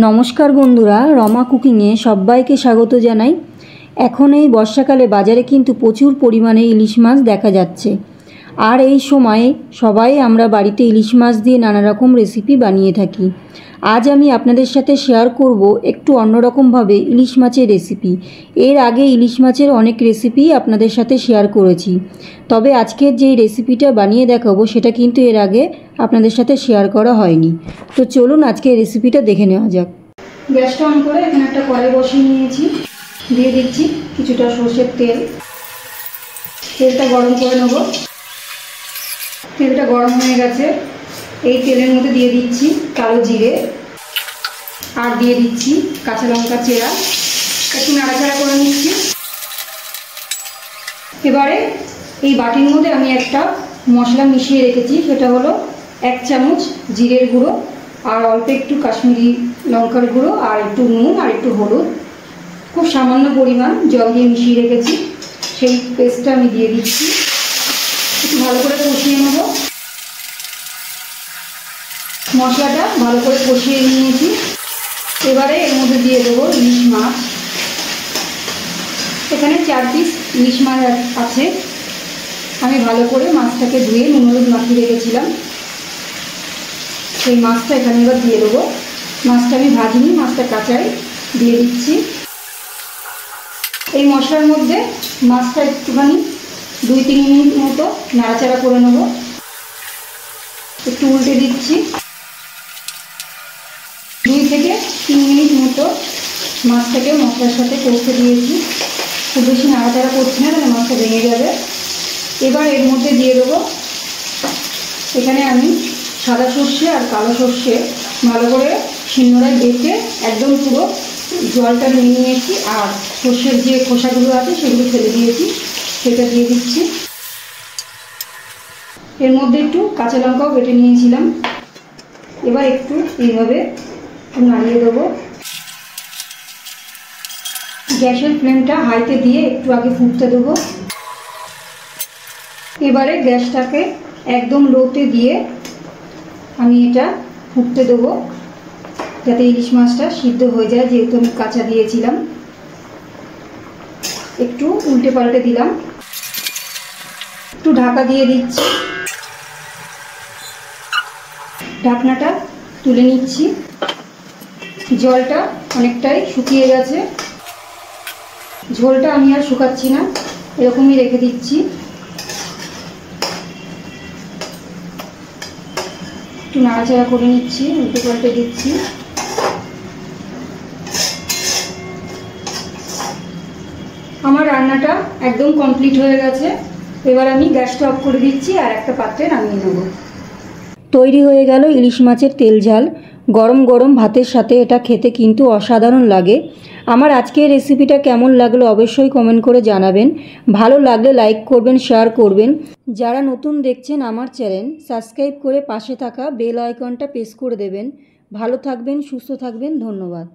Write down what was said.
নমস্কার বন্ধুরা, রমা কুকিংয়ে সবাইকে স্বাগত জানাই। এখন এই বর্ষাকালে বাজারে কিন্তু প্রচুর পরিমাণে ইলিশ মাছ দেখা যাচ্ছে। আর এই সময়ে সবাই আমরা বাড়িতে ইলিশ মাছ দিয়ে নানা রকম রেসিপি বানিয়ে থাকি। আজ আমি আপনাদের সাথে শেয়ার করব একটু অন্যরকমভাবে ইলিশ মাছের রেসিপি। এর আগে ইলিশ মাছের অনেক রেসিপি আপনাদের সাথে শেয়ার করেছি, তবে আজকের যে রেসিপিটা বানিয়ে দেখাবো সেটা কিন্তু এর আগে আপনাদের সাথে শেয়ার করা হয়নি। তো চলুন আজকে এই রেসিপিটা দেখে নেওয়া যাক। গ্যাসটা অন করে এখানে একটা কড়াই বসিয়ে নিয়েছি, দিয়ে দিচ্ছি কিছুটা সর্ষের তেল। তেলটা গরম করে নেব। তেলটা গরম হয়ে গেছে, এই তেলের মধ্যে দিয়ে দিচ্ছি কালো জিরে আর দিয়ে দিচ্ছি কাঁচা লঙ্কা চেরা। একটু নাড়াচাড়া করে নিচ্ছি। এবারে এই বাটির মধ্যে আমি একটা মশলা মিশিয়ে রেখেছি, সেটা হলো 1 চামচ জিরের গুঁড়ো আর অল্প একটু কাশ্মীরি লঙ্কার গুঁড়ো আর একটু নুন আর একটু হলুদ, খুব সামান্য পরিমাণ জল দিয়ে মিশিয়ে রেখেছি। সেই পেস্টটা আমি দিয়ে দিচ্ছি। একটু ভালো করে কষিয়ে নেব। মশলাটা ভালো করে কষিয়ে নিয়েছি। এবারে এর মধ্যে দিয়ে দেবো ইলিশ মাছ। এখানে 4 পিস ইলিশ মাছ আছে। আমি ভালো করে মাছটাকে ধুয়ে নুন হলুদ মাখিয়ে রেখেছিলাম। সেই মাছটা এখানে এবার দিয়ে দেবো। মাছটা আমি ভাজিনি, মাছটা কাঁচাই দিয়ে দিচ্ছি। এই মশলার মধ্যে মাছটা একটুখানি 2-3 মিনিট মতো নাড়াচাড়া করে নেব। একটু উল্টে দিচ্ছি। 2 থেকে 3 মিনিট মতো মাছটাকে মশলার সাথে কষতে দিয়েছি। খুব বেশি নাড়াচাড়া করছি না, তাহলে মাছটা ভেঙে যাবে। এবার এর মধ্যে দিয়ে দেবো, এখানে আমি সাদা সর্ষে আর কালো সর্ষে ভালো করে শিলনোড়ায় বেটে একদম পুরো জলটা নিয়ে নিয়েছি, আর সর্ষের যে খোসাগুলো আছে সেগুলো ফেলে দিয়েছি, সেটা দিয়ে দিচ্ছি। এর মধ্যে একটু কাঁচা লঙ্কাও বেটে নিয়েছিলাম। এবার একটু এইভাবে নাড়িয়ে দেবো। গ্যাসের ফ্লেমটা হাইতে দিয়ে একটু আগে ফুটতে দেবো। এবারে গ্যাসটাকে একদম লোতে দিয়ে আমি এটা ফুটতে দেবো, যাতে ইলিশ মাছটা সিদ্ধ হয়ে যায়, যেহেতু আমি কাঁচা দিয়েছিলাম। একটু উল্টে পাল্টে দিলাম। একটু ঢাকা দিয়ে দিচ্ছি। ঢাকনাটা তুলে নিচ্ছি। জলটা অনেকটাই শুকিয়ে গেছে। ঝোলটা আমি আর শুকাচ্ছি না, এরকমই রেখে দিচ্ছি। একটু নাড়াচাড়া করে নিচ্ছি, উল্টে পাল্টে দিচ্ছি। আমার রান্নাটা একদম কমপ্লিট হয়ে গেছে। এবার আমি গ্যাসটা অফ করে দিচ্ছি আর একটা পাত্রে নামিয়ে নেব। তৈরি হয়ে গেল ইলিশ মাছের তেল ঝাল। গরম গরম ভাতের সাথে এটা খেতে কিন্তু অসাধারণ লাগে। আমার আজকের রেসিপিটা কেমন লাগলো অবশ্যই কমেন্ট করে জানাবেন। ভালো লাগলে লাইক করবেন, শেয়ার করবেন। যারা নতুন দেখছেন আমার চ্যানেল, সাবস্ক্রাইব করে পাশে থাকা বেল আইকনটা প্রেস করে দেবেন। ভালো থাকবেন, সুস্থ থাকবেন। ধন্যবাদ।